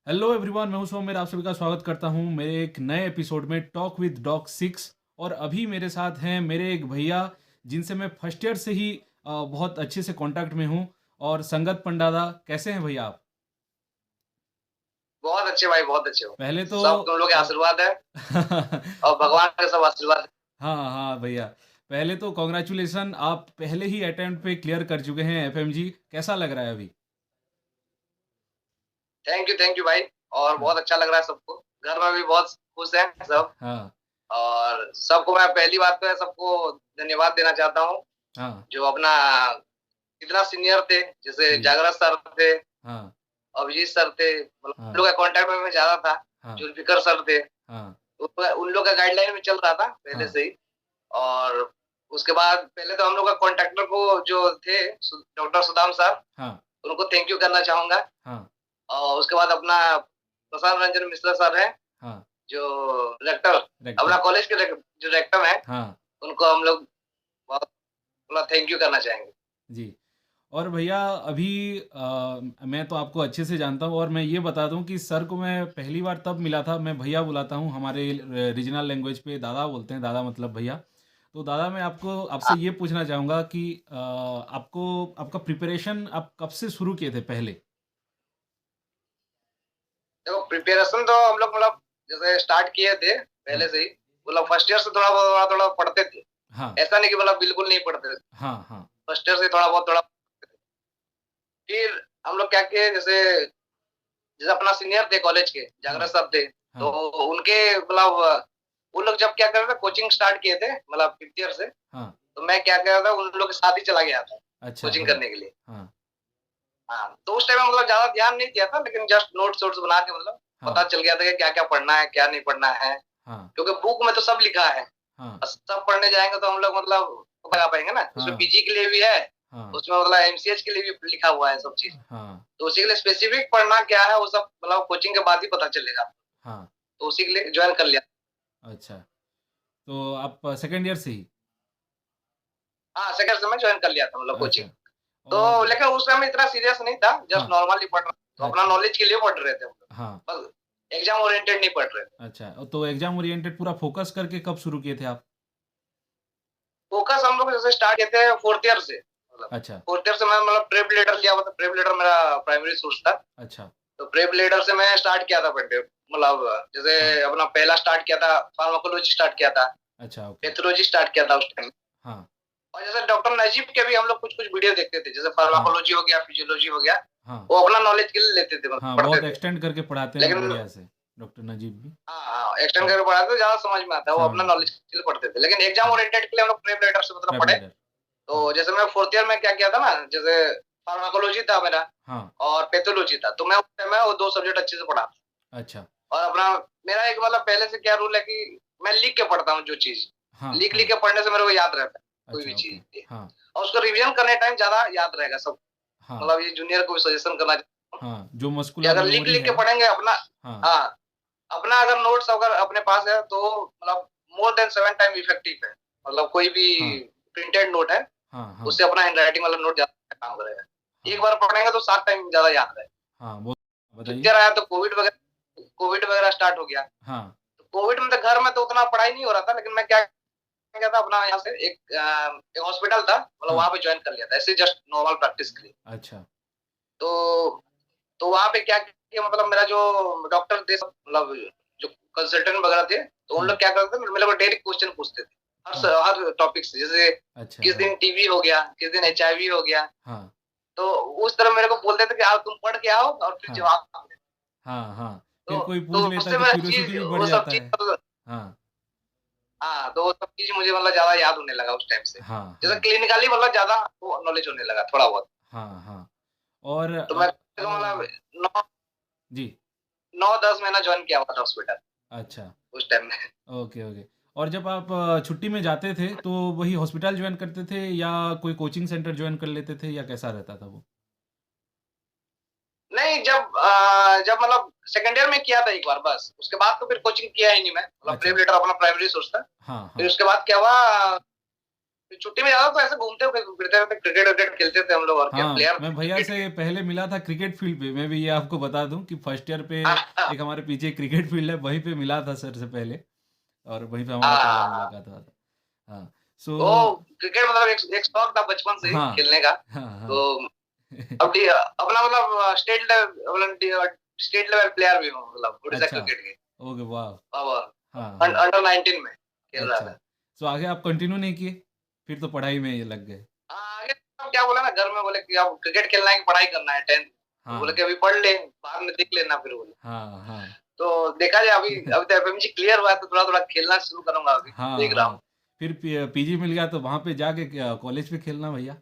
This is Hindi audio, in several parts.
हेलो एवरीवन, मैं हूं सौम्य, आप सभी का स्वागत करता हूं मेरे एक नए एपिसोड में टॉक विद डॉग 6। और अभी मेरे साथ हैं मेरे एक भैया जिनसे मैं फर्स्ट ईयर से ही बहुत अच्छे से कांटेक्ट में हूं। और संगत पंडादा, कैसे हैं भैया आप? बहुत अच्छे भाई, बहुत अच्छे हो। पहले तो सब तुम लोग के आशीर्वाद है और भगवान का सब आशीर्वाद है। हाँ हाँ भैया, पहले तो कॉन्ग्रेचुलेसन, आप पहले ही अटेम्प्ट पे क्लियर कर चुके हैं एफएमजी। कैसा लग रहा है अभी? थैंक यू भाई। और हाँ बहुत अच्छा लग रहा है सबको। घर में भी बहुत खुश हैं सब। हाँ और सबको मैं पहली बात तो है सबको धन्यवाद देना चाहता हूँ, हाँ। जो अपना कितना सीनियर थे, जैसे जी। जागृत सर थे, हाँ अभिजीत सर थे, मतलब उन हाँ लोग का कांटेक्ट में मैं ज्यादा था। हाँ जुल्फिकर सर थे, हाँ उन लोग का गाइडलाइन में चल रहा था पहले हाँ से ही। और उसके बाद पहले तो हम लोग का कॉन्ट्रैक्टर को जो थे, डॉक्टर सुदाम सर, हाँ उनको थैंक यू करना चाहूंगा। हाँ और उसके बाद अपना प्रशांत रंजन मिश्रा सर है, हाँ। जो रेक्टर, अपना रेक्टर। कॉलेज के जो रेक्टर है, हाँ उनको हम लोग बहुत थैंक यू करना चाहेंगे। जी। और भैया अभी मैं तो आपको अच्छे से जानता हूँ, और मैं ये बता दूँ कि सर को मैं पहली बार तब मिला था, मैं भैया बुलाता हूँ, हमारे रीजनल लैंग्वेज पे दादा बोलते हैं, दादा मतलब भैया। तो दादा, मैं आपको आपसे हाँ, ये पूछना चाहूँगा कि आपको आपका प्रिपरेशन आप कब से शुरू किए थे पहले? देखो प्रिपरेशन तो हम लोग मतलब जैसे स्टार्ट किए थे हाँ पहले से ही, मतलब फर्स्ट ईयर से थोड़ा पढ़ते थे। हाँ ऐसा नहीं कि मतलब बिल्कुल नहीं पढ़ते थे। हाँ हाँ फर्स्ट ईयर से थोड़ा फिर हम लोग क्या किए, जैसे जैसे अपना सीनियर थे कॉलेज के, जागृत हाँ सर थे, तो हाँ उनके मतलब वो लोग जब क्या कर रहे थे, कोचिंग स्टार्ट किए थे मतलब फिफ्थ ईयर से, हाँ। तो मैं क्या कर रहा था, उन लोग के साथ ही चला गया था अच्छा। कोचिंग हाँ करने के लिए। हाँ हाँ, तो उस टाइम में मतलब ज्यादा ध्यान नहीं दिया था, लेकिन जस्ट नोट्स वोट्स बना के मतलब हाँ पता चल गया था कि क्या क्या पढ़ना है क्या नहीं पढ़ना है। हाँ क्योंकि बुक में तो सब लिखा है, हाँ और सब पढ़ने जाएंगे तो हम लोग मतलब लगा पाएंगे ना, उसमें हाँ पीजी के लिए भी है, हाँ उसमें मतलब एमसीएच के लिए भी लिखा हुआ है सब चीज। हाँ तो उसी के लिए स्पेसिफिक पढ़ना क्या है वो सब मतलब कोचिंग के बाद ही पता चलेगा। हाँ। तो उसी के लिए ज्वाइन कर लिया। अच्छा, तो आप सेकेंड ईयर से ही? हाँ, सेकंड सेमेस्टर ज्वाइन कर लिया था मतलब कोचिंग। अच्छा। और तो लेकिन उस टाइम में इतना सीरियस नहीं था, जस्ट हाँ। नॉर्मली पढ़ रहा, तो अपना अच्छा। नॉलेज के लिए पढ़ रहे थे हम लोग। हाँ। बस एग्जाम ओरिएंटेड नहीं पढ़ रहे थे। अच्छा, तो एग्जाम ओरिएंटेड पूरा फोकस करके कब शुरू किए थे आप? फोकस हम लोग जैसे स्टार्ट किए थे फोर्थ ईयर से, मतलब अच्छा। फोर्थ ईयर से मैं मतलब प्रेप लीडर लिया हुआ था। प्रेप लीडर मेरा प्राइमरी सोर्स था। अच्छा। तो प्रेप लीडर से मैं स्टार्ट किया था पढ़ते, मतलब जैसे हाँ। अपना पहला स्टार्ट किया था, फार्माकोलॉजी स्टार्ट किया था, अच्छा, ओके। पैथोलॉजी स्टार्ट किया था उस टाइम। हाँ और जैसे डॉक्टर नजीब के भी हम लोग कुछ कुछ वीडियो देखते थे, जैसे हाँ फार्माकोलॉजी हो गया, फिजियोलॉजी हो गया, हाँ वो अपना नॉलेज के लिए लेते थे, मतलब हाँ। पढ़ते बहुत थे। एक्सटेंड करके पढ़ाते हैं लेकिन बढ़िया से, डॉक्टर नजीब भी। हाँ हाँ, एक्सटेंड हाँ, करके पढ़ाते तो ज्यादा समझ में आता है, वो समझ अपना में आता नॉलेज है। के लिए पढ़ते थे। लेकिन एग्जाम हाँ। ओरिएंटेड के लिए हम लोग प्रेप राइटर से मतलब प्रेप पढ़े। लीडर। हाँ तो जैसे मैं फोर्थ ईयर में क्या किया था ना, जैसे फार्माकोलॉजी था मेरा हाँ। और पैथोलॉजी था, तो मैं उस टाइम में वो दो सब्जेक्ट अच्छे से पढ़ा। अच्छा। और अपना मेरा एक मतलब पहले से क्या रूल है कि मैं लिख के पढ़ता हूँ जो चीज, हाँ लिख लिख हाँ। के पढ़ने से मेरे को याद रहता है कोई भी अच्छा, ओके। चीज। हाँ और उसको रिवीजन करने टाइम ज्यादा याद रहेगा सब। हाँ मतलब ये जूनियर को भी सजेशन करना चाहता हूँ हाँ। जो कि मस्कुलर अगर लिख मेमोरी लिख है। के पढ़ेंगे अपना, हाँ हाँ, अपना अगर नोट्स अगर अपने पास है तो मतलब मोर देन 7 टाइम इफेक्टिव है। मतलब कोई भी हाँ प्रिंटेड नोट है, हाँ हाँ उससे अपना हैंडराइटिंग वाला नोट ज्यादा काम करेगा। एक हाँ बार पढ़ेंगे तो 7 टाइम ज्यादा याद रहेगा। हाँ। वो फिफ्थ बताइए। ईयर आया तो कोविड वगैरह स्टार्ट हो गया। हाँ। तो कोविड में तो घर में तो उतना पढ़ाई नहीं हो रहा था, लेकिन मैं क्या किया था, अपना यहाँ से एक हॉस्पिटल था, मतलब हाँ। वहां पे ज्वाइन कर लिया था, ऐसे जस्ट नॉर्मल प्रैक्टिस के लिए। अच्छा। तो तो वहां पे क्या किया, मतलब मेरा जो डॉक्टर थे सब, मतलब जो कंसल्टेंट वगैरह थे, तो उन हाँ लोग क्या करते थे, मेरे को डेली क्वेश्चन पूछते थे हाँ। हर टॉपिक से। जैसे अच्छा। किस हाँ दिन टीबी हो गया, किस दिन एचआईवी हो गया, हाँ तो उस तरह मेरे को बोलते थे कि आओ तुम पढ़ के आओ और फिर हाँ जवाब दो। हाँ हाँ। फिर तो कोई तो पूछ लेता है उससे तो मेरा क्यूरियोसिटी चीज भी बढ़ वो सब जाता चीज है। मतलब, हाँ हाँ, तो वो सब चीज मुझे मतलब ज्यादा याद होने लगा उस टाइम से। हाँ जैसे हाँ क्लिनिकली मतलब ज्यादा वो नॉलेज होने लगा थोड़ा बहुत। हाँ हाँ। और तो मैं मतलब नौ जी। 9-10 महीना ज्वाइन किया हुआ था हॉस्पिटल अच्छा। उस टाइम में। Okay okay. और जब आप छुट्टी में जाते थे तो वही हॉस्पिटल ज्वाइन करते थे, या कोई कोचिंग सेंटर ज्वाइन कर लेते थे, या कैसा रहता था वो? नहीं, जब मतलब सेकंड ईयर में किया था एक बार बस, उसके बाद तो फिर कोचिंग किया ही नहीं मैं, मतलब अच्छा। प्रेप लेटर अपना प्राइमरी सोर्स था। हाँ फिर हाँ उसके बाद क्या हुआ, फिर छुट्टी में जाता तो ऐसे घूमते फिरते रहते, क्रिकेट विकेट खेलते थे हम लोग, और क्या हाँ, प्लेयर मैं भैया क्रिकेट से पहले मिला था क्रिकेट फील्ड पे। मैं भी ये आपको बता दूं कि फर्स्ट ईयर पे हाँ एक हमारे पीछे क्रिकेट फील्ड है, वहीं पे मिला था सर से पहले, और वहीं पे हमारा पहला हाँ। मुलाकात हुआ था। हाँ, सो तो क्रिकेट मतलब एक शौक था बचपन से ही हाँ, खेलने का। हाँ, तो हाँ। अपना मतलब स्टेट लेवल प्लेयर भी हूँ, मतलब उड़ीसा अच्छा, क्रिकेट के। ओके, वाह! और हाँ, हाँ, अंडर 19 में खेल रहा अच्छा। था। सो आगे आप कंटिन्यू नहीं किए? फिर तो पढ़ाई में ये लग गए। आगे तो क्या बोला ना, घर में बोले कि अब क्रिकेट खेलना है कि पढ़ाई करना है 10th। तो बोले हाँ, कि अभी पढ़ ले, बाद में देख लेना फिर बोले। हाँ, हाँ। तो देखा जाए, अभी तो एफएमजी क्लियर हुआ है तो थोड़ा-थोड़ा खेलना शुरू करूँगा अभी, हाँ, देख रहा हाँ। हूँ। फिर पीजी मिल गया तो वहाँ पे जाके क्या कॉलेज पे खेलना भैया।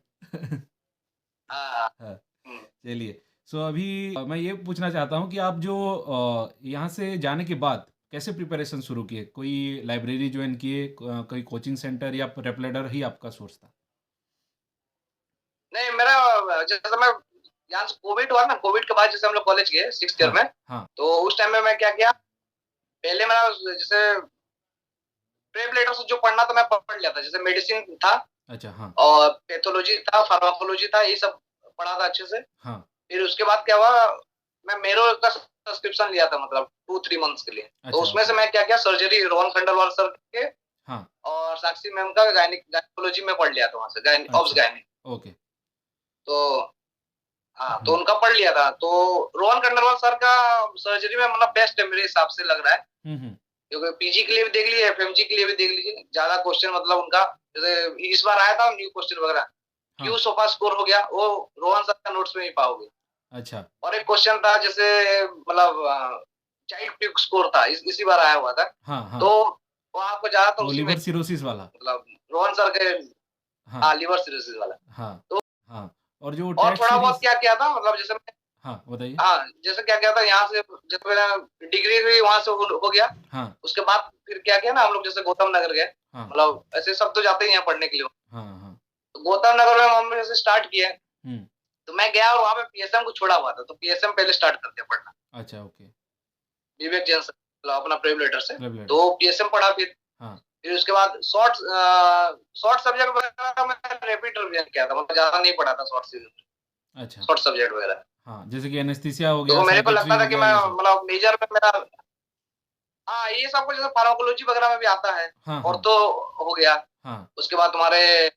हाँ। हाँ, हुँ। चलिए। सो अभी मैं ये पूछना चाहता हूँ कि आप जो यहाँ से जाने के बाद कैसे प्रिपरेशन शुरू किए? कोई लाइब्रेरी जॉइन किए, कोई कोचिंग सेंटर, या रेपलेडर ही आपका सोर्स था? नहीं, मेरा जैसे मैं यहाँ से कोविड हुआ ना, कोविड के बाद जैसे हम लोग कॉलेज गए 6th ईयर हाँ, में, हाँ। तो उस टाइम में मैं क्या किया, पहले मेरा जैसे प्रेप लेटर से जो पढ़ना था मैं पढ़ लिया था। जैसे मेडिसिन था अच्छा, हाँ, और पैथोलॉजी था, फार्माकोलॉजी था, ये सब पढ़ा था अच्छे से। हाँ। फिर उसके बाद क्या हुआ, मैं मेरो का सब्सक्रिप्शन लिया था, मतलब 2-3 मंथ्स के लिए। तो अच्छा, उसमें से ओके। मैं क्या किया, सर्जरी रोहन खंडेलवाल सर के हाँ, और साक्षी मैम का गायनेकोलॉजी में पढ़ लिया था वहाँ से, ऑब्स अच्छा, गायने। ओके। तो हाँ, तो हुँ, उनका पढ़ लिया था। तो रोहन खंडेलवाल सर का सर्जरी में मतलब बेस्ट है मेरे हिसाब से लग रहा है। हुँ, हुँ। क्योंकि पीजी के लिए भी देख लीजिए, एफएमजी के लिए भी देख लीजिए, ज्यादा क्वेश्चन मतलब उनका, जैसे इस बार आया था न्यू क्वेश्चन वगैरह, हाँ, क्यू सोफा स्कोर हो गया, वो रोहन सर का नोट्स में ही पाओगे। अच्छा, और एक क्वेश्चन था जैसे मतलब चाइल्ड प्यूक स्कोर था, इसी बार आया हुआ था। हाँ, तो हाँ। वो आपको ज्यादातर वो उसी में लिवर सिरोसिस वाला? मतलब रोहन सर के, हाँ, हाँ, लिवर सिरोसिस वाला। हाँ, तो हाँ। और जो और टेस्ट थोड़ा बहुत सीरीज़, क्या किया था, मतलब जैसे हाँ, बताइए? हाँ, जैसे क्या किया था यहाँ से, जब मेरा डिग्री हुई वहां से हो गया। हाँ, उसके बाद फिर क्या किया ना, हम लोग जैसे गौतम नगर गए, हाँ, मतलब ऐसे सब तो जाते ही हैं पढ़ने के लिए। हाँ, हाँ। तो गौतम नगर में हमने जैसे स्टार्ट किया, हुँ, तो मैं गया और वहां पे पीएसएम को छोड़ा हुआ था, तो पीएसएम पहले स्टार्ट कर दिया पढ़ना, अच्छा, ओके। विवेक जैन से, मतलब अपना प्रेमलेटर से। क्लब लीडर तो से। पीएसएम पढ़ा। हाँ, फिर उसके बाद शॉर्ट सब्जेक्ट वगैरह मैं रिपीट रिवीजन किया था, मतलब ज्यादा नहीं पढ़ा था अच्छा। शॉर्ट सब्जेक्ट वगैरह। हाँ, जैसे कि एनेस्थीसिया हो गया, तो मेरे को साइकियाट्री लगता था हो कि गया, मैं ये सब। मतलब मेजर में मेरा, हाँ, ये सब कुछ जैसे फार्माकोलॉजी वगैरह में भी आता है, हाँ, और हाँ, तो हो गया। हाँ, उसके बाद तुम्हारे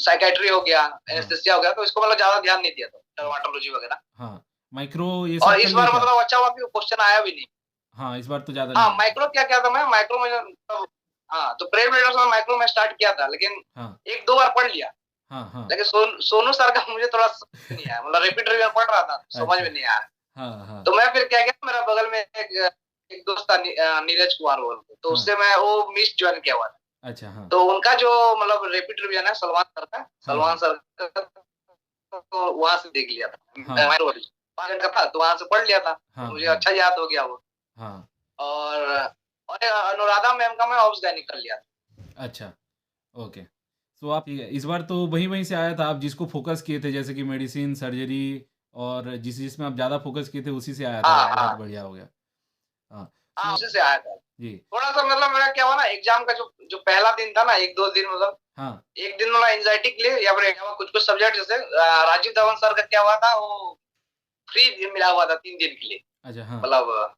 साइकेट्री हो गया, हाँ, एनेस्थीसिया हो गया, तो इसको मतलब ज्यादा ध्यान नहीं दिया था, डर्माटोलॉजी वगैरह। हाँ। माइक्रो ये और सब कर इस लिए बार थे आप? मतलब अच्छा हुआ कि क्वेश्चन आया भी नहीं। हाँ, इस बार तो ज़्यादा हाँ, नहीं आए थे। माइक्रो क्या किया था मैं, माइक्रो में मतलब, हाँ, तो प्रेम रीडर्स में माइक्रो में स्टार्ट किया था, लेकिन हाँ, 1-2 बार पढ़ लिया। हाँ, हाँ। लेकिन सोनू सर का मुझे थोड़ा समझ नहीं आया, मतलब रिपीट रिवीजन पढ़ रहा था, समझ अच्छा। में नहीं आया। हाँ, हाँ, तो मैं फिर क्या किया, मेरा बगल में एक दोस्त था, नीरज कुमार बोल के, तो हाँ। उससे मैं वो मिस ज्वाइन किया हुआ था। अच्छा, हाँ। तो उनका जो मतलब रिपीट रिवीजन है सलमान सर का, हाँ, हाँ। तो वहां से देख लिया था। हाँ, 5 घंटे का था, तो वहां से पढ़ लिया था, तो हाँ, मुझे हाँ, अच्छा याद हो गया वो। हाँ। और अनुराधा मैम का मैं ऑब्स गायनिक कर लिया था। अच्छा, ओके। सो आप ठीक है, इस बार तो वहीं-वहीं से आया था, आप जिसको फ़ोकस किए थे, जैसे कि मेडिसिन, सर्जरी, और जिसमें आप ज़्यादा फ़ोकस किए थे, उसी से आया था। हाँ बहुत हाँ बढ़िया हो गया। हाँ, हाँ, सो उसी से आया था। जी। थोड़ा सा मतलब मेरा क्या हुआ ना, एग्जाम का जो जो पहला दिन था ना, 1-2 दिन मतलब, हाँ, एक दिन वाला एंजाइटी के लिए, या फिर कुछ कुछ सब्जेक्ट जैसे राजीव धवन सर का क्या हुआ था, वो फ्री मिला हुआ था 3 दिन के लिए, अच्छा, हाँ। मतलब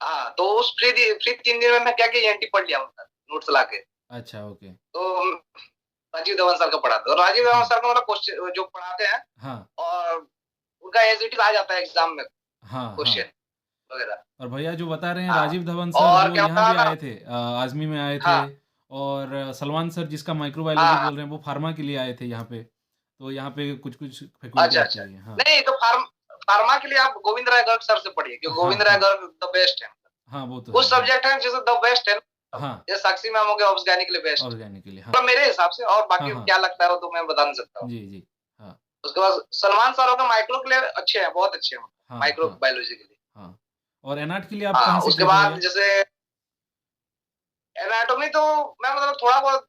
हाँ, तो उस फ्री 3 दिन में मैं क्या किया, एनटी पढ़ लिया उनका नोट्स ला के। अच्छा, ओके। तो राजीव धवन सर का पढ़ा था, और राजीव धवन हाँ, सर का मतलब क्वेश्चन जो पढ़ाते हैं, हाँ, और उनका एज इट इज आ जाता है एग्जाम में हाँ, हाँ। क्वेश्चन वगैरह। और भैया जो बता रहे हैं हाँ, राजीव धवन सर, और वो क्या यहाँ होता भी है ना, आए थे, आज़मी में आए थे। हाँ और सलमान सर जिसका माइक्रोबायोलॉजी हाँ, बोल रहे हैं, वो फार्मा के लिए आए थे यहाँ पे। तो यहाँ पे कुछ-कुछ फैकल्टी अच्छा आती अच्छा, है। हाँ, नहीं तो फार्मा के लिए आप गोविंद राय गर्ग सर से पढ़िए, क्योंकि हाँ, गोविंद राय हाँ। गर्ग द बेस्ट है। हाँ, वो तो कुछ है। हाँ, सब्जेक्ट है जैसे द बेस्ट है, हाँ, ये साक्षी मैम हो गया ऑब्स गायनिक के लिए बेस्ट, ऑर्गेनिक के लिए। हाँ, मतलब मेरे हिसाब से। और हाँ, बाकी हाँ। क्या लगता है वो तो मैं बता नहीं सकता हूँ। जी, जी। हाँ, उसके बाद सलमान सर हो गए माइक्रो के लिए अच्छे हैं, बहुत अच्छे हैं, हाँ, माइक्रो हाँ, बायोलॉजी के लिए। हाँ। और एनाट के लिए आप हाँ, कहाँ उसके सीखे थे बाद भैया? जैसे एनाटॉमी तो मैं मतलब थोड़ा बहुत,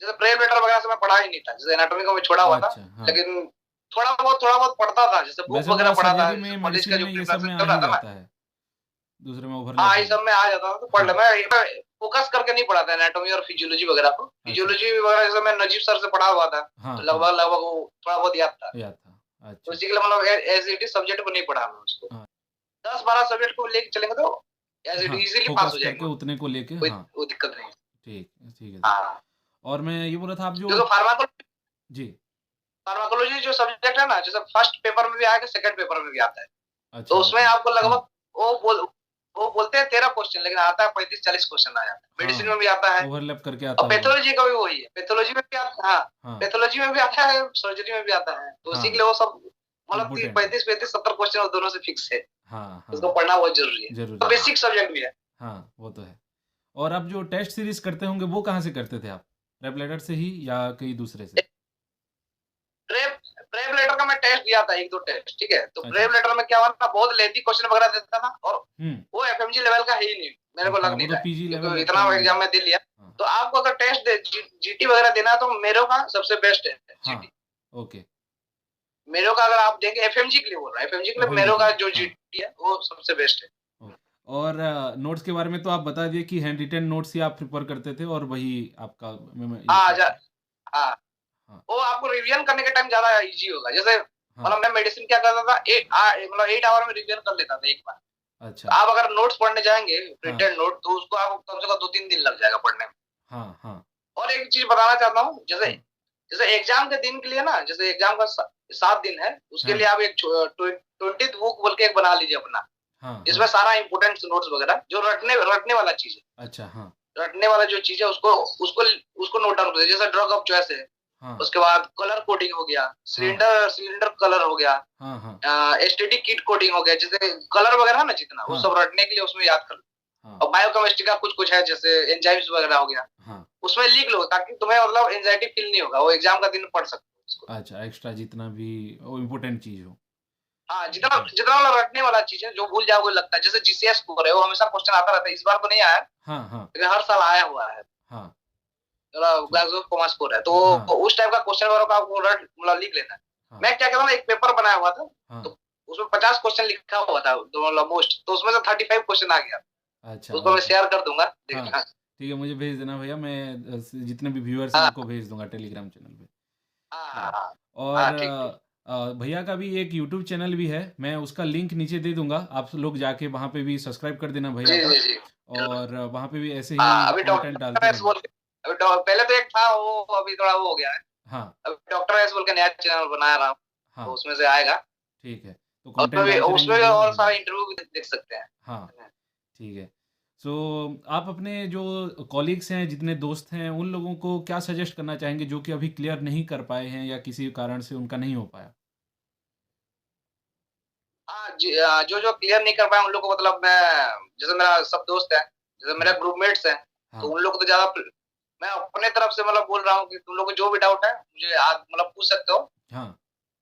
जैसे ब्रेन वेटर वगैरह से मैं पढ़ा ही नहीं था, जैसे एनाटॉमी को मैं छोड़ा हुआ था। अच्छा, हाँ। लेकिन थोड़ा बहुत पढ़ता था, जैसे बुक वैसे वगैरह वो पढ़ा था, सर्जरी जैसे में, कॉलेज मेडिसिन का जो में, ये सब प्रिपरेशन में आ चल रहा ही था ना। जाता है। दूसरे में ओवरलैप हाँ, हो ये जाता सब में आ जाता था, तो है। पढ़ ले। हाँ, मैं फोकस करके नहीं पढ़ाता एनाटॉमी और फिजियोलॉजी वगैरह को। अच्छा फिजियोलॉजी वगैरह जैसे मैं नजीब सर से पढ़ा हुआ था, हाँ तो हाँ लगभग वो थोड़ा बहुत याद था। याद था तो अच्छा इसी के लिए मतलब एज इट इज सब्जेक्ट को नहीं पढ़ा मैं उसको। हाँ 10-12 सब्जेक्ट को लेके चलेंगे तो एज इट हाँ इजीली पास फोकस हो करके जाएंगे, उतने को लेके कोई हाँ वो दिक्कत नहीं है। ठीक ठीक है सर हाँ, और मैं ये बोल रहा था आप जो क्योंकि जी फार्माकोलॉजी जो सब्जेक्ट है ना, जैसे फर्स्ट पेपर में भी आएगा, सेकंड पेपर में भी आता है। तो अच्छा उसमें अच्छा आपको लगभग वो बोलते हैं 13 क्वेश्चन, लेकिन आता है 35-40 क्वेश्चन आ जाता है। मेडिसिन हाँ में भी आता है ओवरलैप करके आता और होगा पैथोलॉजी का भी वही है। पैथोलॉजी में भी आता है, हाँ, हाँ पैथोलॉजी में भी आता है, सर्जरी में भी आता है। तो उसी के हाँ लिए वो सब मतलब इम्पोर्टेंट है 35-70 क्वेश्चन दोनों से फिक्स है। हाँ उसको हाँ पढ़ना बहुत जरूरी है। तो जरूरी है बेसिक सब्जेक्ट भी है। हाँ वो तो है और आप जो टेस्ट सीरीज करते होंगे वो कहाँ से करते थे आप रेपलेटर से ही या कहीं दूसरे से प्रेप प्रेप लेटर का मैं टेस्ट दिया था, 1-2 टेस्ट, ठीक है। तो अच्छा प्रेप लेटर में क्या हुआ ना, बहुत लेंथी क्वेश्चन वगैरह देता था और हम्म वो एफएमजी लेवल का है ही नहीं, मेरे को हाँ लग वो नहीं तो रहा है, पीजी लेवल क्योंकि का इतना ही एग्जाम में दे लिया। हाँ तो आपको अगर टेस्ट जीटी वगैरह देना है तो मेरो का सबसे बेस्ट है हाँ जीटी। ओके मेरो का अगर आप देंगे, एफएमजी के लिए बोल रहा है, एफएमजी के लिए एफएमजी मेरो के का लिए जो हाँ जीटी है वो सबसे बेस्ट है। ओके और नोट्स के बारे में तो आप बता दिए कि हैंड रिटन नोट्स ही आप प्रिफर करते थे और वही आपका ये हाँ था हाँ, हाँ वो आपको रिवीजन करने के टाइम ज्यादा इजी होगा। जैसे हाँ मतलब मैं मेडिसिन क्या करता था, मतलब 8 आवर में रिवीजन कर लेता था एक बार। अच्छा आप अगर नोट्स पढ़ने जाएंगे, हाँ प्रिंटेड नोट, तो उसको आपको कम से कम 2-3 दिन लग जाएगा पढ़ने में। हाँ हाँ और एक चीज बताना चाहता हूँ, जैसे हाँ जैसे एग्जाम के दिन के लिए ना, जैसे एग्जाम का 7 दिन है, उसके लिए हाँ आप एक 20th बुक बोल के एक बना लीजिए अपना, हाँ जिसमें हाँ सारा इंपोर्टेंट नोट्स वगैरह जो रटने रटने वाला चीज है, अच्छा हाँ रटने वाला जो चीज है उसको उसको उसको नोट डाउन कर दीजिए। जैसे ड्रग ऑफ चॉइस है, हाँ उसके बाद कलर कोडिंग हो गया, हाँ सिलेंडर सिलेंडर कलर हो गया, हाँ हाँ एसटीडी किट कोडिंग हो गया, जैसे कलर वगैरह है ना, जितना वो हाँ सब रटने के लिए उसमें याद कर लो। हाँ और बायोकेमिस्ट्री का कुछ कुछ है, जैसे एंजाइम्स वगैरह हो गया, हाँ उसमें लिख लो, ताकि तुम्हें मतलब एंजाइटी फील नहीं होगा, वो एग्जाम का दिन पढ़ सकते हो उसको। अच्छा एक्स्ट्रा जितना भी वो इम्पोर्टेंट चीज़ हो हाँ, जितना हाँ जितना मतलब रटने वाला चीज है, जो भूल जाओगे लगता है, जैसे जीसीएस स्कोर है, वो हमेशा क्वेश्चन आता रहता है। इस बार तो नहीं आया है, हाँ हाँ लेकिन हर साल आया हुआ है। हाँ ठीक ग्लासगो कॉमा स्कोर है, तो हाँ उस टाइप का क्वेश्चन वगैरह का आपको रट मतलब लिख लेना है। हाँ मैं क्या करता ना, एक पेपर बनाया हुआ था, हाँ तो उसमें 50 क्वेश्चन लिखा हुआ था, तो मतलब मोस्ट, तो उसमें से 35 क्वेश्चन आ गया। अच्छा उसको मैं ओके शेयर कर दूंगा, हाँ देखना। ठीक है मुझे भेज देना भैया मैं जितने भी व्यूअर्स हैं हाँ उनको भेज दूंगा टेलीग्राम चैनल पे हाँ हाँ हाँ हाँ और हाँ, ठीक ठीक। भैया का भी एक यूट्यूब चैनल भी है मैं उसका लिंक नीचे दे दूंगा आप लोग जाके वहाँ पे भी सब्सक्राइब कर देना भैया जी का जी जी, जरूर। और वहाँ पे भी ऐसे हाँ, ही अभी कंटेंट डॉक्टर डालते एस रहेंगे बोल के, पहले तो एक था वो, अभी थोड़ा वो हो गया है। हाँ अभी डॉक्टर एस बोल के नया चैनल बना रहा हूँ, तो हाँ उसमें से आएगा। ठीक है तो और कंटेंट डालते रहेंगे उसमें भी भैया और हाँ सारा इंटरव्यू भी देख सकते हैं। हाँ ठीक है सो आप अपने जो कॉलीग्स हैं जितने दोस्त हैं उन लोगों को क्या सजेस्ट करना चाहेंगे जो कि अभी क्लियर नहीं कर पाए हैं या किसी कारण से उनका नहीं हो पाया हाँ जो जो क्लियर नहीं कर पाए उन लोग को, मतलब मैं, जैसे मेरा सब दोस्त है, जैसे मेरे हाँ ग्रुपमेट्स हैं, तो हाँ उन लोग को तो ज्यादा मैं अपने तरफ से मतलब बोल रहा हूँ कि तुम लोग को जो भी डाउट है मुझे आज मतलब पूछ सकते हो, हाँ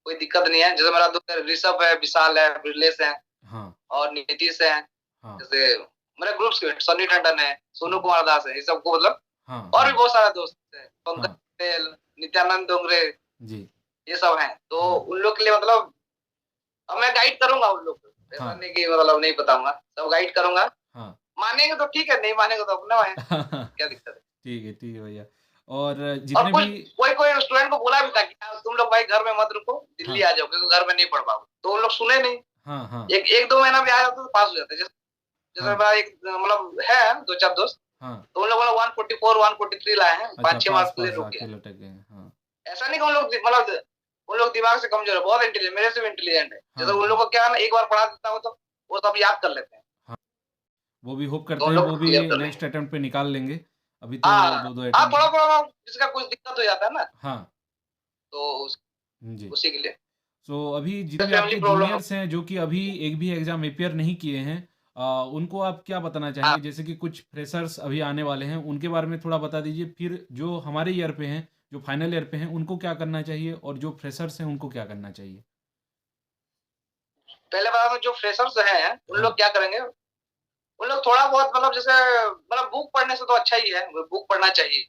कोई दिक्कत नहीं है। जैसे मेरा दोस्त ऋषभ है, विशाल है, ब्रिलेश है हाँ और नीतीश है, हाँ जैसे मेरे ग्रुप्स के सनी टंडन है, सोनू कुमार दास है, ये सबको मतलब, हाँ और भी हाँ बहुत सारे दोस्त हैं, पंकज हाँ पटेल, नित्यानंद डोंगरे, जी ये सब हैं। तो हाँ उन लोग के लिए मतलब अब मैं गाइड करूंगा उन लोग को, ऐसा हाँ नहीं कि मतलब नहीं बताऊंगा, सब गाइड करूंगा। हाँ मानेंगे तो ठीक है, नहीं मानेंगे तो अपना है, क्या दिक्कत है। ठीक है भैया और और जितने कुछ भी कोई कोई स्टूडेंट को बोला भी था कि यार तुम लोग भाई घर में मत रुको, दिल्ली हाँ आ जाओ, क्योंकि घर में नहीं पढ़ पाओगे, तो उन लोग सुने नहीं। हाँ हाँ एक एक 2 महीना भी आ जाते तो पास हो जाते। जैसे जैसे हाँ मेरा एक मतलब है 2-4 दोस्त, हाँ तो उन लोग 144 143 लाए हैं, अच्छा 5-6 पास मार्क्स के लिए पास रुक गए। आके लटक गए हैं हाँ ऐसा नहीं कि उन लोग मतलब उन लोग दिमाग से कमजोर है, बहुत इंटेलिजेंट, मेरे से भी इंटेलिजेंट है। जैसे हाँ उन लोग हाँ को क्या है ना, एक बार पढ़ा देता हूँ तो वो सब याद कर लेते हैं, हाँ वो भी होप तो करते उन हैं लोग वो भी क्लियर कर लेंगे। नेक्स्ट अटेम्प्ट पे निकाल लेंगे अभी तो हाँ दो दो हाँ, अटेम्प्ट थोड़ा है थोड़ा जिसका कुछ दिक्कत हो जाता है ना, हाँ तो जी उसी के लिए सो अभी जितने भी फैमिली आपके प्रॉब्लम जूनियर्स हैं जो कि अभी एक भी एग्ज़ाम अपियर नहीं किए हैं उनको आप क्या बताना हाँ। चाहेंगे जैसे कि कुछ फ्रेशर्स अभी आने वाले हैं उनके बारे में थोड़ा बता दीजिए फिर जो हमारे ईयर पे हैं जो फाइनल ईयर पे हैं उनको क्या करना चाहिए और जो फ्रेशर्स हैं उनको क्या करना चाहिए पहले बार में जो फ्रेशर्स हैं उन हाँ लोग क्या करेंगे, उन लोग थोड़ा बहुत मतलब जैसे मतलब बुक पढ़ने से तो अच्छा ही है, बुक पढ़ना चाहिए,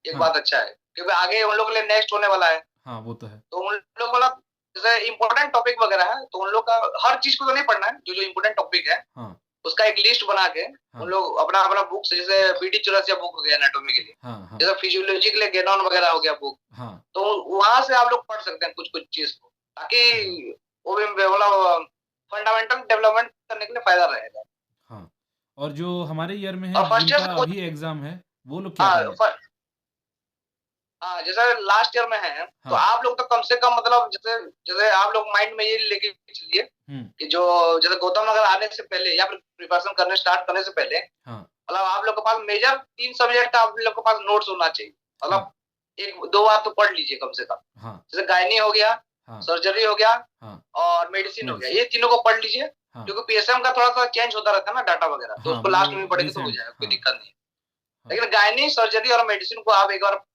एक हाँ बात अच्छा है, क्योंकि आगे उन लोग के लिए नेक्स्ट होने वाला है। हाँ वो तो है तो उन लोग मतलब जैसे इम्पोर्टेंट टॉपिक वगैरह है, तो उन लोग का हर चीज को तो नहीं पढ़ना है, जो जो इम्पोर्टेंट टॉपिक है हाँ उसका एक लिस्ट बना के हाँ उन लोग अपना अपना बुक से, जैसे BD-84 बुक हो गया एनाटॉमी के लिए, हाँ हाँ जैसे फिजियोलॉजी के लिए गेनॉन वगैरह हो गया बुक, हाँ तो वहां से आप लोग पढ़ सकते हैं कुछ कुछ चीज को, ताकि वो भी मतलब फंडामेंटल डेवलपमेंट करने के लिए फायदा रहेगा। हाँ। और जो हमारे ईयर में है और फर्स्ट ईयर जिनका से अभी एग्जाम है वो लोग क्या हाँ करें? हाँ, जैसे लास्ट ईयर में है तो हाँ आप लोग तो कम से कम मतलब जैसे जैसे आप लोग माइंड में ये लेके चलिए हम्म कि जो जैसे गौतम नगर आने से पहले या फिर प्रिपरेशन करने स्टार्ट करने से पहले हाँ मतलब आप लोग के पास मेजर 3 सब्जेक्ट का आप लोग के पास नोट्स होना चाहिए, हाँ मतलब एक दो बार तो पढ़ लीजिए कम से कम। हाँ जैसे गायनी हो गया, हाँ सर्जरी हो गया हाँ और मेडिसिन हो गया, मेडिसिन ये तीनों को पढ़ लीजिए, हाँ क्योंकि PSM का थोड़ा सा चेंज होता रहता है ना डाटा वगैरह, तो हाँ उसको वो लास्ट में पढ़ेंगे तो हो रिसेंट जाएगा, कोई हाँ दिक्कत नहीं है। हाँ लेकिन गायनी, सर्जरी और मेडिसिन को आप एक बार हाँ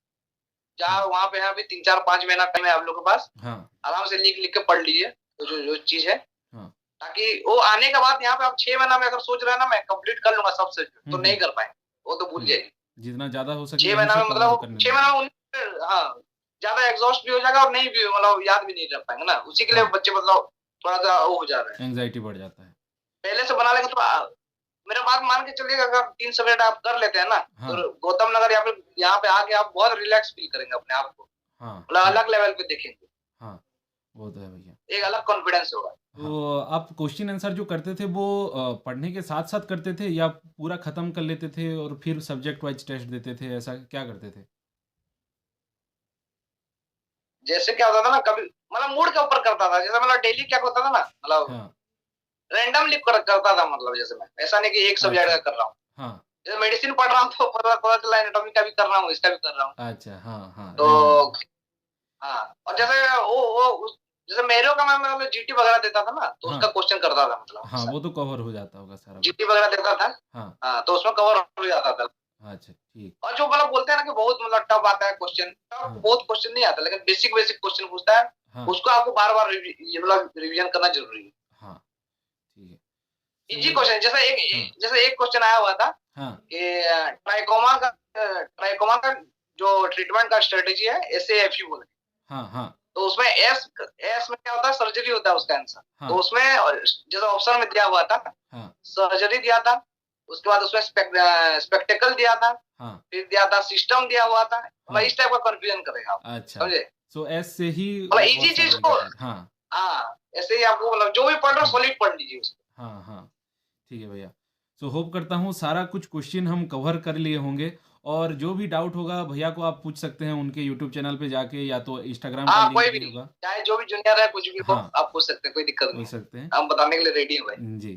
जहाँ वहां पे है, अभी 3-4-5 महीना टाइम है आप लोग के पास, हाँ आराम से लिख लिख के पढ़ लीजिए तो जो जो चीज है, हाँ ताकि वो आने के बाद यहाँ पे आप 6 महीना में अगर सोच रहे हैं ना मैं कंप्लीट कर लूंगा सब सब्जेक्ट, तो नहीं हम्म कर पाएंगे, वो तो भूल जाइए। जितना ज्यादा हो सके 6 वहीं महीना से में कवर मतलब करने 6 महीना लगे। में हाँ ज्यादा एग्जॉस्ट भी हो जाएगा और नहीं भी मतलब याद भी नहीं रख पाएंगे ना, उसी के लिए हाँ बच्चे मतलब थोड़ा सा वो हो जा रहे हैं। एंजाइटी बढ़ जाता है। पहले से बना लेंगे तो मेरा बात मान के चलिएगा, अगर 3 सब्जेक्ट आप कर लेते हैं ना हाँ तो गौतम नगर या फिर यहाँ पे आके आप बहुत रिलैक्स फील करेंगे अपने आप को, हाँ मतलब हाँ अलग लेवल पे देखेंगे, हाँ वो तो है भैया। एक अलग कॉन्फिडेंस होगा। तो आप क्वेश्चन आंसर जो करते थे वो पढ़ने के साथ साथ करते थे या पूरा खत्म कर लेते थे और फिर सब्जेक्ट वाइज टेस्ट देते थे, ऐसा क्या करते थे? जैसे क्या होता था ना, कभी मतलब मूड के ऊपर करता था, जैसे मतलब डेली क्या होता था ना, मतलब हाँ रैंडमली करता था, मतलब जैसे मैं ऐसा नहीं कि एक सब्जेक्ट अच्छा का कर रहा हूँ, हाँ जैसे मेडिसिन पढ़ रहा हूँ तो पता पता चला एनाटॉमी का भी कर रहा हूँ, इसका भी कर रहा हूँ, अच्छा हाँ हाँ तो रैंडमली। हाँ। और जैसे जैसे मेरे का मैं मतलब GT वगैरह देता था ना, तो हाँ उसका क्वेश्चन करता था, मतलब हाँ हमेशा वो तो कवर हो जाता होगा सारा कुछ। GT वगैरह देता था, हाँ हाँ तो उसमें कवर हो जाता था। अच्छा ठीक। और जो मतलब बोलते हैं ना कि बहुत मतलब टफ आता है क्वेश्चन, टफ हाँ बहुत क्वेश्चन नहीं आता, लेकिन बेसिक बेसिक क्वेश्चन पूछता है, हाँ उसको आपको बार बार मतलब रिवीजन करना जरूरी है। हाँ ठीक है। इजी तो क्वेश्चन, हाँ जैसे एक क्वेश्चन आया हुआ था हाँ कि ट्राइकोमा का जो ट्रीटमेंट का स्ट्रेटेजी है SAFU बोले, हाँ हाँ तो उसमें एस में क्या होता है, सर्जरी होता है उसका आंसर, हाँ तो उसमें जैसे ऑप्शन में दिया हुआ था हाँ सर्जरी दिया था, उसके बाद उसमें स्पेक्टेकल दिया था, हाँ फिर दिया था सिस्टम दिया हुआ था, मतलब हाँ इस टाइप का कंफ्यूजन करेगा आप, अच्छा। समझे? सो एस से ही मतलब इजी बहुत सारा चीज को निकलता है। हाँ हाँ ऐसे ही आपको मतलब जो भी पढ़ रहे हो हाँ सॉलिड पढ़ लीजिए उसको। हाँ हाँ ठीक है भैया। सो होप करता हूँ सारा कुछ क्वेश्चन हम कवर कर लिए होंगे, और जो भी डाउट होगा भैया को आप पूछ सकते हैं उनके यूट्यूब चैनल पे जाके, या तो इंस्टाग्राम का हाँ लिंक कोई भी भी, होगा। चाहे जो भी जूनियर है कुछ भी हो, हाँ आप पूछ सकते हैं, कोई दिक्कत नहीं पूछ है, सकते हैं। हम बताने के लिए रेडी हैं भाई। जी।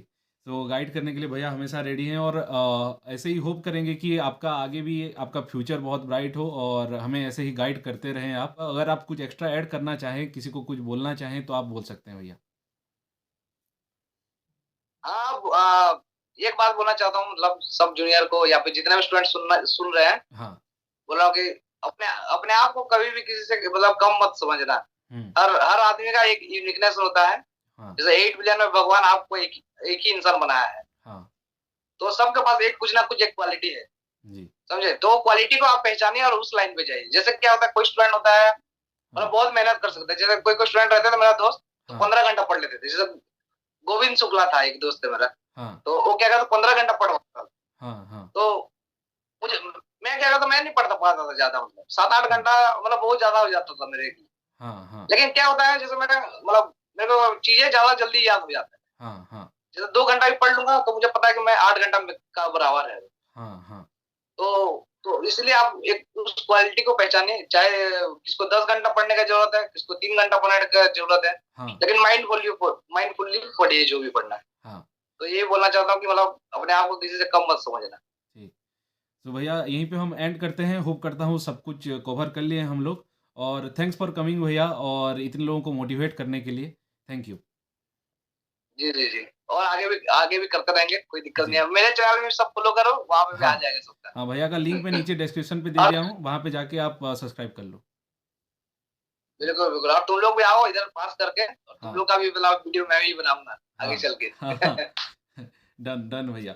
तो गाइड करने के लिए भैया हमेशा रेडी हैं, और ऐसे ही होप करेंगे कि आपका आगे भी आपका फ्यूचर बहुत ब्राइट हो और हमें ऐसे ही गाइड करते रहें आप। अगर आप कुछ एक्स्ट्रा ऐड करना चाहें, किसी को कुछ बोलना चाहें तो आप बोल सकते हैं भैया। हाँ एक बात बोलना चाहता हूँ, मतलब सब जूनियर को या फिर जितने भी स्टूडेंट सुन रहे हैं, हाँ बोल रहा हूँ कि अपने अपने आप को कभी भी किसी से मतलब कम मत समझना। हम्म हर हर आदमी का एक यूनिकनेस होता है, हाँ जैसे 8 बिलियन में भगवान आपको एक ही इंसान बनाया है, हाँ तो सबके पास एक कुछ ना कुछ एक क्वालिटी है, जी समझे? तो क्वालिटी को आप पहचानिए और उस लाइन पे जाइए। जैसे क्या होता है, कोई स्टूडेंट होता है मतलब हाँ बहुत मेहनत कर सकता है, जैसे कोई कोई स्टूडेंट रहता था मेरा दोस्त, तो हाँ 15 घंटा पढ़ लेते थे, जैसे गोविंद शुक्ला था एक दोस्त है मेरा, हाँ तो वो क्या करता 15 घंटा पढ़ता था, हाँ हाँ तो मुझे मैं क्या करता, मैं नहीं पढ़ता पाता था ज्यादा, मतलब 7-8 हाँ घंटा मतलब बहुत ज्यादा हो जाता था मेरे लिए। हाँ हाँ लेकिन क्या होता है, जैसे मैंने मतलब मेरे को चीजें ज्यादा जल्दी याद हो जाता है, हाँ हाँ जैसे 2 घंटा भी पढ़ लूंगा तो मुझे पता है कि मैं 8 घंटा का बराबर है। हाँ हाँ तो इसलिए आप एक उस क्वालिटी को पहचानिए, चाहे किसको 10 घंटा पढ़ने का जरूरत है, किसको 3 घंटा पढ़ने का जरूरत है, हाँ लेकिन माइंडफुली पढ़िए जो भी पढ़ना है। हाँ तो ये बोलना चाहता हूँ कि मतलब अपने आप को किसी से कम मत समझना। ठीक। तो भैया यहीं पे हम एंड करते हैं। होप करता हूँ सब कुछ कवर कर लिए हम लोग, और थैंक्स फॉर कमिंग भैया, और इतने लोगों को मोटिवेट करने के लिए थैंक यू। जी जी जी, और आगे भी करते रहेंगे, कोई दिक्कत नहीं जी है, मेरे चैनल में सब फॉलो करो, वहां पे भी हाँ आ जाएगा सबका। हाँ भैया का लिंक मैं नीचे डिस्क्रिप्शन पे दे और दिया हूँ, वहाँ पे जाके आप सब्सक्राइब कर लो। बिल्कुल बिल्कुल, और तुम लोग भी आओ इधर पास करके, और तुम हाँ लोग का भी मतलब वीडियो मैं भी बनाऊंगा आगे हाँ चल के। हाँ हाँ डन डन भैया।